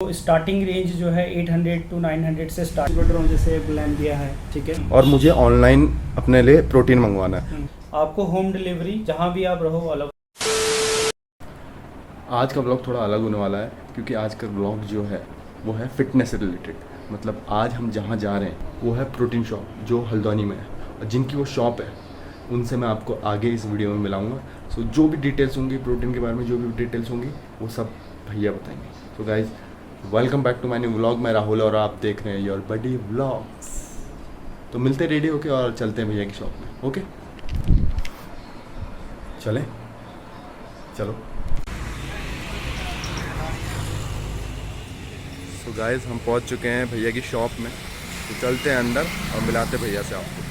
तो starting range जो है 800 to 900 से स्टार्ट कर रहा हूँ, जैसे ब्लेंडिया है, ठीक है। और मुझे ऑनलाइन अपने लिए प्रोटीन मंगवाना है। आपको होम डिलीवरी जहाँ भी आप रहो अलग। आज का ब्लॉग थोड़ा अलग होने वाला है क्योंकि आज का ब्लॉग जो है वो है फिटनेस से रिलेटेड। मतलब आज हम जहाँ जा रहे हैं वो है प्रोटीन शॉप जो हल्द्वानी में है, और जिनकी वो शॉप है उनसे मैं आपको आगे इस वीडियो में मिलाऊंगा। सो जो भी डिटेल्स होंगी प्रोटीन के बारे में, जो भी डिटेल्स होंगी वो सब भैया बताएंगे। So guys welcome back to my new vlog. मैं राहुल और आप देख रहे हैं योर बडी व्लॉग्स। तो मिलते रेडी होके और चलते हैं भैया की शॉप में। ओके चलें, चलो। तो गाइस हम पहुंच चुके हैं भैया की शॉप में, तो चलते हैं अंदर और मिलाते हैं भैया से आपको।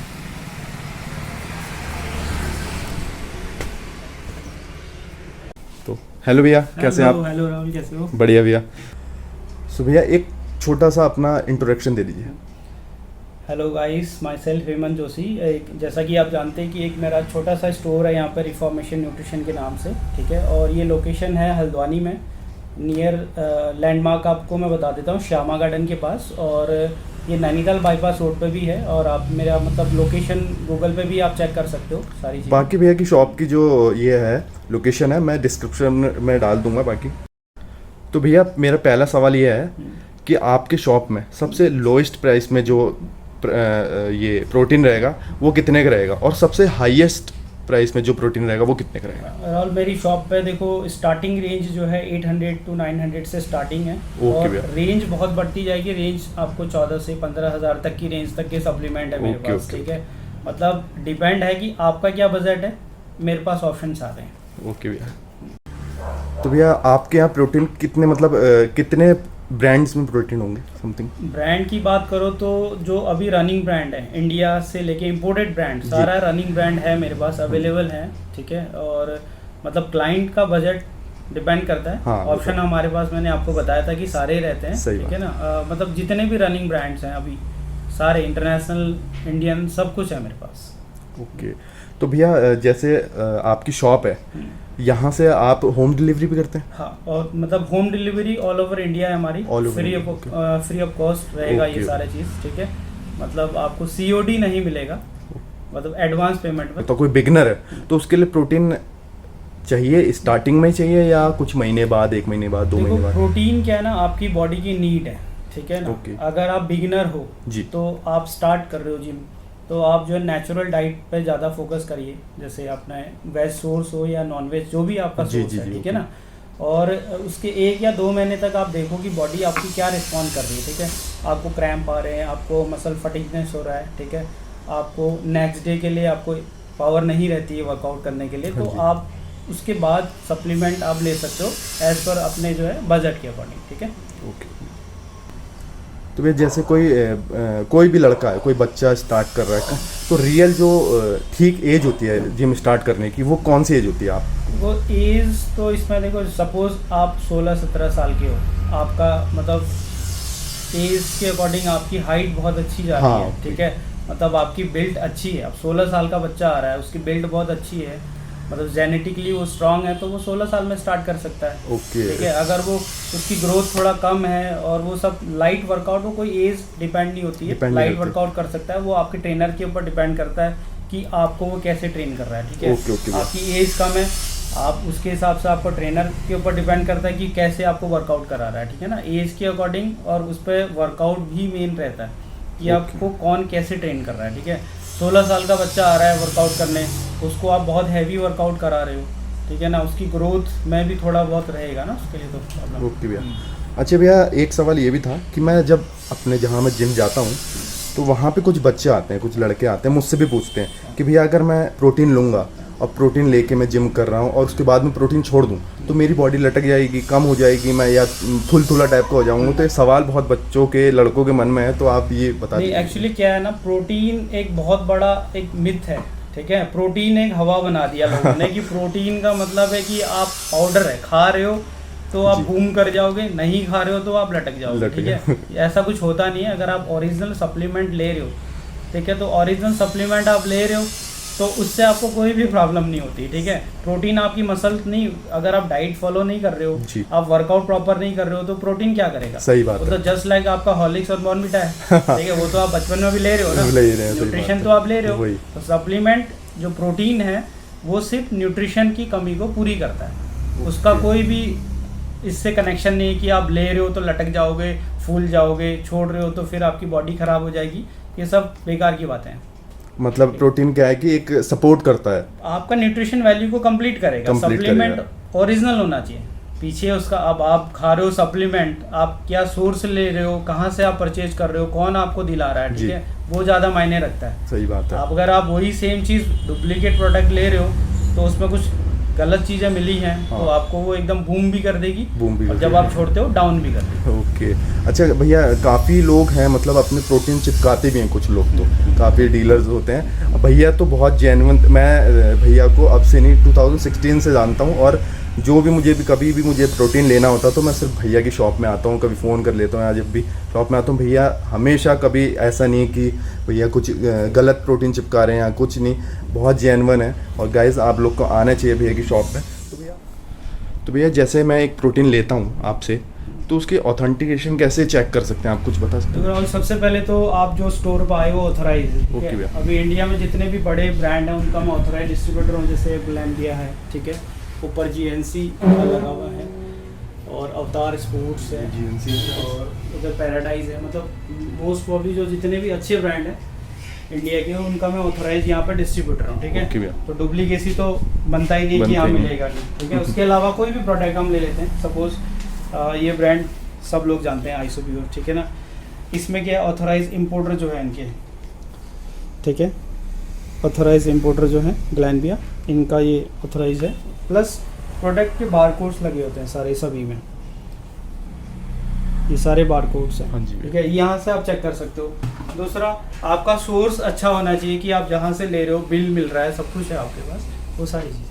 तो हेलो भैया, कैसे हैं आप? हेलो राहुल, कैसे हो? बढ़िया भैया। सो भैया एक छोटा सा अपना इंट्रोडक्शन दे दीजिए। Hello guys, my self Hemant Joshi. जैसा कि आप जानते हैं कि एक मेरा छोटा सा स्टोर है यहाँ पर रिफॉर्मेशन न्यूट्रिशन के नाम से, ठीक है। और ये लोकेशन है हल्द्वानी में, नियर लैंडमार्क आपको मैं बता देता हूँ, श्यामा गार्डन के पास। और ये नैनीताल बाईपास रोड पे भी है, और आप मेरा मतलब लोकेशन गूगल पे भी आप चेक कर सकते हो सारी चीज़ें। बाकी भैया की शॉप की जो ये है लोकेशन है मैं डिस्क्रिप्शन में डाल दूंगा बाकी। तो भैया मेरा पहला सवाल ये है कि आपके शॉप में सबसे लोएस्ट प्राइस में जो ये प्रोटीन रहेगा वो कितने का रहेगा, और सबसे हाईएस्ट प्राइस में जो प्रोटीन रहेगा वो कितने का रहेगा? राहुल, मेरी शॉप पे देखो स्टार्टिंग रेंज जो है 800 to 900 से स्टार्टिंग है। और भैया। रेंज बहुत बढ़ती जाएगी। रेंज आपको 14 से 15 हज़ार तक की रेंज तक के सप्लीमेंट है मेरे पास, ठीक है। मतलब डिपेंड है कि आपका क्या बजट है, मेरे पास ऑप्शंस आ रहे हैं। ओके भैया। तो भैया आपके यहाँ प्रोटीन कितने मतलब कितने ब्रांड्स में प्रोटीन होंगे समथिंग? ब्रांड की बात करो तो जो अभी रनिंग ब्रांड है इंडिया से लेके इम्पोर्टेड ब्रांड, सारा रनिंग ब्रांड है मेरे पास अवेलेबल है, ठीक है। और मतलब क्लाइंट का बजट डिपेंड करता है। हाँ, ऑप्शन हमारे पास मैंने आपको बताया था कि सारे रहते हैं, सही ठीक है ना। मतलब जितने भी रनिंग ब्रांड्स हैं अभी सारे इंटरनेशनल, इंडियन, सब कुछ है मेरे पास। ओके। तो भैया जैसे आपकी शॉप है, यहाँ से आप होम डिलीवरी भी करते हैं? हाँ, और मतलब home delivery all over India है हमारी, फ्री ऑफ कॉस्ट रहेगा ये सारा चीज़, ठीक है। मतलब आपको COD नहीं मिलेगा, मतलब एडवांस पेमेंट में। तो कोई बिगनर है तो उसके लिए प्रोटीन चाहिए स्टार्टिंग में ही चाहिए या कुछ महीने बाद, 1 महीने बाद, 2 महीने बाद? प्रोटीन क्या है ना, आपकी बॉडी की नीड है, ठीक है ना। अगर आप बिगिनर हो जी, तो आप स्टार्ट कर रहे हो जिम, तो आप जो है नेचुरल डाइट पे ज़्यादा फोकस करिए। जैसे अपना वेज सोर्स हो या नॉन वेज, जो भी आपका सोर्स है, ठीक है ना। और उसके 1 या 2 महीने तक आप देखो कि बॉडी आपकी क्या रिस्पॉन्ड कर रही है, ठीक है। आपको क्रैम्प आ रहे हैं, आपको मसल फटीगनेस हो रहा है, ठीक है। आपको नेक्स्ट डे के लिए आपको पावर नहीं रहती है वर्कआउट करने के लिए, तो आप उसके बाद सप्लीमेंट आप ले सकते हो एज पर अपने जो है बजट के अकॉर्डिंग, ठीक है। ओके। तो भैया जैसे कोई भी लड़का है, कोई बच्चा स्टार्ट कर रहा है, तो रियल जो ठीक एज होती है जिम स्टार्ट करने की वो कौन सी एज होती है? आप वो एज तो इसमें देखो, सपोज आप 16-17 साल के हो, आपका मतलब एज के अकॉर्डिंग आपकी हाइट बहुत अच्छी जा रही है, ठीक है। मतलब आपकी बिल्ड अच्छी है। अब 16 साल का बच्चा आ रहा है, उसकी बिल्ड बहुत अच्छी है, मतलब जेनेटिकली वो स्ट्रांग है, तो वो 16 साल में स्टार्ट कर सकता है, ओके, ठीक है। अगर वो उसकी ग्रोथ थोड़ा कम है और वो सब लाइट वर्कआउट, वो कोई एज डिपेंड नहीं होती है, लाइट वर्कआउट कर सकता है। वो आपके ट्रेनर के ऊपर डिपेंड करता है कि आपको वो कैसे ट्रेन कर रहा है, ठीक है। आपकी एज कम है, आप उसके हिसाब से आपको ट्रेनर के ऊपर डिपेंड करता है कि कैसे आपको वर्कआउट करा रहा है, ठीक है ना। एज के अकॉर्डिंग, और उस पर वर्कआउट भी मेन रहता है कि आपको कौन कैसे ट्रेन कर रहा है, ठीक है। 16 साल का बच्चा आ रहा है वर्कआउट करने, उसको आप बहुत हैवी वर्कआउट करा रहे हो, ठीक है ना, उसकी ग्रोथ में भी थोड़ा बहुत रहेगा ना उसके लिए, तो प्रॉब्लम। ओके भैया। अच्छा भैया एक सवाल ये भी था कि मैं जब अपने जहाँ मैं जिम जाता हूँ तो वहाँ पे कुछ बच्चे आते हैं, कुछ लड़के आते हैं, मुझसे भी पूछते हैं कि भैया अगर मैं प्रोटीन लूँगा और प्रोटीन लेके मैं जिम कर रहा हूँ और उसके बाद में प्रोटीन छोड़ दूँ तो मेरी बॉडी लटक जाएगी, कम हो जाएगी, मैं या थुला टाइप का हो जाऊँगा। तो ये सवाल बहुत बच्चों के, लड़कों के मन में है, तो आप ये बता दीजिए। एक्चुअली क्या है ना, प्रोटीन एक बहुत बड़ा एक मिथ है, ठीक है। प्रोटीन एक हवा बना दिया लोगों ने कि प्रोटीन का मतलब है कि आप पाउडर है खा रहे हो तो आप बूम कर जाओगे, नहीं खा रहे हो तो आप लटक जाओगे, ठीक है। ऐसा कुछ होता नहीं है। अगर आप ओरिजिनल सप्लीमेंट ले रहे हो, ठीक है, तो ओरिजिनल सप्लीमेंट आप ले रहे हो, तो उससे आपको कोई भी प्रॉब्लम नहीं होती, ठीक है। प्रोटीन आपकी मसल नहीं, अगर आप डाइट फॉलो नहीं कर रहे हो, आप वर्कआउट प्रॉपर नहीं कर रहे हो, तो प्रोटीन क्या करेगा? सही बात वो है। तो जस्ट लाइक आपका हॉर्लिक्स और बॉर्नविटा है, ठीक है, वो तो आप बचपन में भी ले रहे हो ना, न्यूट्रिशन तो आप ले रहे हो। तो सप्लीमेंट जो प्रोटीन है वो सिर्फ न्यूट्रिशन की कमी को पूरी करता है, उसका कोई भी इससे कनेक्शन नहीं है कि आप ले रहे हो तो लटक जाओगे, फूल जाओगे, छोड़ रहे हो तो फिर आपकी बॉडी खराब हो जाएगी, ये सब बेकार की बातें हैं। मतलब प्रोटीन क्या है कि एक सपोर्ट करता है, आपका न्यूट्रिशन वैल्यू को कंप्लीट करेगा। सप्लीमेंट ओरिजिनल होना चाहिए, पीछे उसका, अब आप खा रहे हो सप्लीमेंट, आप क्या सोर्स ले रहे हो, कहाँ से आप परचेज कर रहे हो, कौन आपको दिला रहा है, ठीक है, वो ज़्यादा मायने रखता है। सही बात है। आप अगर आप वही सेम चीज़ डुप्लीकेट प्रोडक्ट ले रहे हो तो उसमें कुछ गलत चीज़ें मिली हैं, तो आपको वो एकदम बूम भी कर देगी, और जब आप छोड़ते हो डाउन भी कर देगी। ओके, अच्छा भैया, काफ़ी लोग हैं मतलब अपने प्रोटीन चिपकाते भी हैं, कुछ लोग तो काफ़ी डीलर्स होते हैं। भैया तो बहुत जेन्युइन, मैं भैया को अब से नहीं 2016 से जानता हूँ, और जो भी मुझे भी कभी भी मुझे प्रोटीन लेना होता तो मैं सिर्फ भैया की शॉप में आता हूँ, कभी फ़ोन कर लेता हूँ, या जब भी शॉप में आता हूँ भैया हमेशा कभी ऐसा नहीं कि भैया कुछ गलत प्रोटीन चिपका रहे हैं या कुछ नहीं, बहुत जेन्युइन है। और गाइस आप लोग को आना चाहिए भैया की शॉप में। तो भैया जैसे मैं एक प्रोटीन लेता हूँ आपसे, तो उसकी ऑथेंटिकेशन कैसे चेक कर सकते हैं, आप कुछ बता सकते हैं? तो सबसे पहले तो आप जो स्टोर पर आए वो ऑथराइज है, ओके भैया। अभी इंडिया में जितने भी बड़े ब्रांड हैं उनका मैं ऑथराइज डिस्ट्रीब्यूटर हूँ, जैसे ग्लैंडिया है, ठीक है, ऊपर GNC लगा हुआ है, और अवतार स्पोर्ट्स है, GNC, और उधर पैराडाइज है। मतलब मोस्ट प्रॉब्ली जो जितने भी अच्छे ब्रांड हैं इंडिया के, उनका मैं ऑथराइज यहाँ पर डिस्ट्रीब्यूटर हूँ, ठीक है। तो डुप्लीकेसी तो बनता ही नहीं कि यहाँ मिलेगा नहीं, ठीक है। उसके अलावा कोई भी प्रोडक्ट हम ले लेते हैं, सपोज ये ब्रांड सब लोग जानते हैं आइसोप्योर, ठीक है ना, इसमें क्या ऑथराइज इम्पोर्टर जो है इनके, ठीक है, ऑथराइज इम्पोर्टर जो है ग्लैंडिया, इनका ये ऑथराइज है, प्लस प्रोडक्ट के बारकोड्स लगे होते हैं सारे, सभी में ये सारे बारकोड्स हैं, ठीक है, यहाँ से आप चेक कर सकते हो। दूसरा, आपका सोर्स अच्छा होना चाहिए कि आप जहाँ से ले रहे हो बिल मिल रहा है, सब कुछ है आपके पास, वो सारी चीज़ें।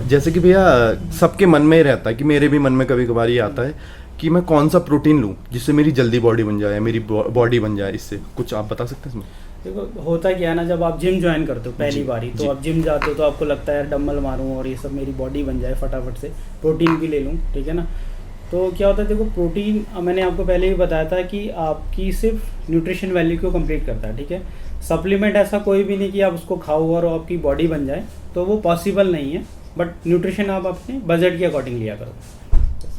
जैसे कि भैया सबके मन में ही रहता है कि मेरे भी मन में कभी कभार ये आता है कि मैं कौन सा प्रोटीन लूँ जिससे मेरी जल्दी बॉडी बन जाए, मेरी बॉडी बन जाए, इससे कुछ आप बता सकते हैं इसमें? देखो होता क्या है ना, जब आप जिम ज्वाइन करते हो पहली बारी, तो आप जिम जाते हो तो आपको लगता है डम्बल मारूं और ये सब मेरी बॉडी बन जाए फटाफट से, प्रोटीन भी ले लूँ, ठीक है ना। तो क्या होता है, देखो प्रोटीन मैंने आपको पहले भी बताया था कि आपकी सिर्फ न्यूट्रिशन वैल्यू को कंप्लीट करता है, ठीक है। सप्लीमेंट ऐसा कोई भी नहीं कि आप उसको खाओ और आपकी बॉडी बन जाए, तो वो पॉसिबल नहीं है, बट न्यूट्रिशन आप अपने बजट के अकॉर्डिंग लिया करो।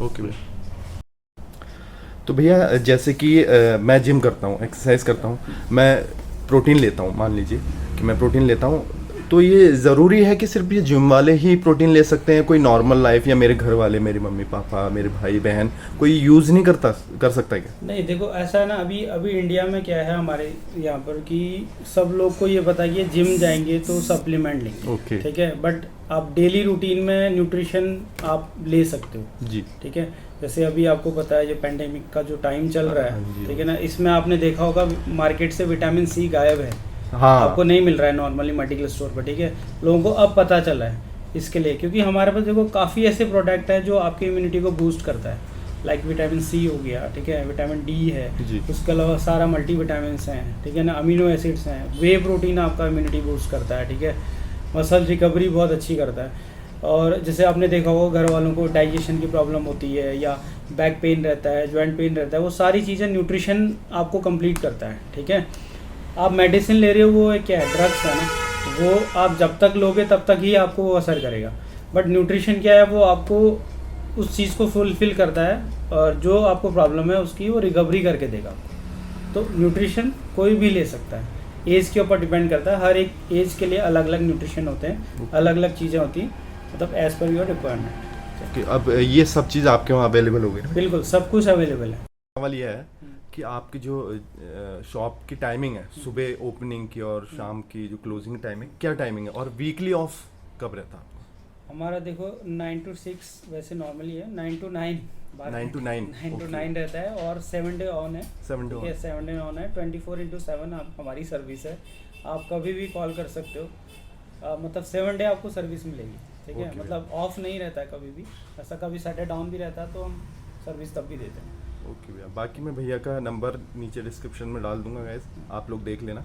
ओके भैया। तो भैया जैसे कि मैं जिम करता हूँ, एक्सरसाइज करता हूँ, मैं प्रोटीन लेता हूँ, मान लीजिए कि मैं प्रोटीन लेता हूँ, तो ये ज़रूरी है कि सिर्फ ये जिम वाले ही प्रोटीन ले सकते हैं? कोई नॉर्मल लाइफ या मेरे घर वाले, मेरे मम्मी पापा, मेरे भाई बहन, कोई यूज़ नहीं कर सकता क्या? नहीं, देखो ऐसा है ना, अभी इंडिया में क्या है हमारे यहाँ पर कि सब लोग को ये पता है कि जिम जाएंगे तो सप्लीमेंट लेंगे, ठीक है, बट आप डेली रूटीन में न्यूट्रिशन आप ले सकते हो जी, ठीक है। जैसे अभी आपको पता है जो पेंडेमिक का जो टाइम चल रहा है, ठीक है ना, इसमें आपने देखा होगा मार्केट से विटामिन C गायब है, आपको नहीं मिल रहा है नॉर्मली मेडिकल स्टोर पर, ठीक है। लोगों को अब पता चला है इसके लिए, क्योंकि हमारे पास देखो काफ़ी ऐसे प्रोडक्ट है जो आपकी इम्यूनिटी को बूस्ट करता है, लाइक विटामिन C हो गया, ठीक है, विटामिन D है, उसके अलावा सारा मल्टी विटामिन हैं, ठीक है ना, अमीनो एसिड्स हैं, वे प्रोटीन आपका इम्यूनिटी बूस्ट करता है, ठीक है, मसल रिकवरी बहुत अच्छी करता है। और जैसे आपने देखा होगा घर वालों को डाइजेशन की प्रॉब्लम होती है या बैक पेन रहता है, जॉइंट पेन रहता है, वो सारी चीज़ें न्यूट्रिशन आपको कंप्लीट करता है, ठीक है। आप मेडिसिन ले रहे हो, वो क्या है, ड्रग्स है ना, वो आप जब तक लोगे तब तक ही आपको वो असर करेगा, बट न्यूट्रिशन क्या है, वो आपको उस चीज़ को फुलफिल करता है और जो आपको प्रॉब्लम है उसकी वो रिकवरी करके देगा आपको। तो न्यूट्रिशन कोई भी ले सकता है, एज के ऊपर डिपेंड करता है, हर एक एज के लिए अलग अलग न्यूट्रिशन होते हैं, अलग अलग चीज़ें होती हैं, मतलब एज पर योर रिक्वायरमेंट। अब ये सब चीज़ आपके वहाँ अवेलेबल हो गई? बिल्कुल, सब कुछ अवेलेबल है। सवाल ये है कि आपकी जो शॉप की टाइमिंग है, सुबह ओपनिंग की और शाम की जो क्लोजिंग टाइमिंग, क्या टाइमिंग है, और वीकली ऑफ कब रहता है? हमारा देखो 9 to 6 वैसे नॉर्मली है, 9 to 9 रहता है, और 7 डे ऑन है, 7 डे ऑन है, 24/7 हमारी सर्विस है, आप कभी भी कॉल कर सकते हो, मतलब 7 डे आपको सर्विस मिलेगी, ठीक है, मतलब ऑफ नहीं रहता है कभी भी, ऐसा कभी सैटरडे डाउन भी रहता है तो हम सर्विस तब भी देते हैं। ओके भैया, बाकी मैं भैया का नंबर नीचे डिस्क्रिप्शन में डाल दूंगा गाइस, आप लोग देख लेना।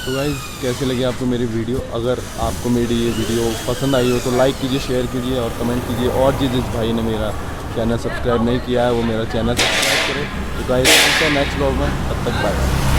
तो गाइस कैसे लगी आपको मेरी वीडियो? अगर आपको मेरी ये वीडियो पसंद आई हो तो लाइक कीजिए, शेयर कीजिए और कमेंट कीजिए। और जिस भाई ने मेरा चैनल सब्सक्राइब नहीं किया है वो मेरा चैनल सब्सक्राइब करें। तो गाइस मिलते हैं नेक्स्ट व्लॉग में, तब तक बाय।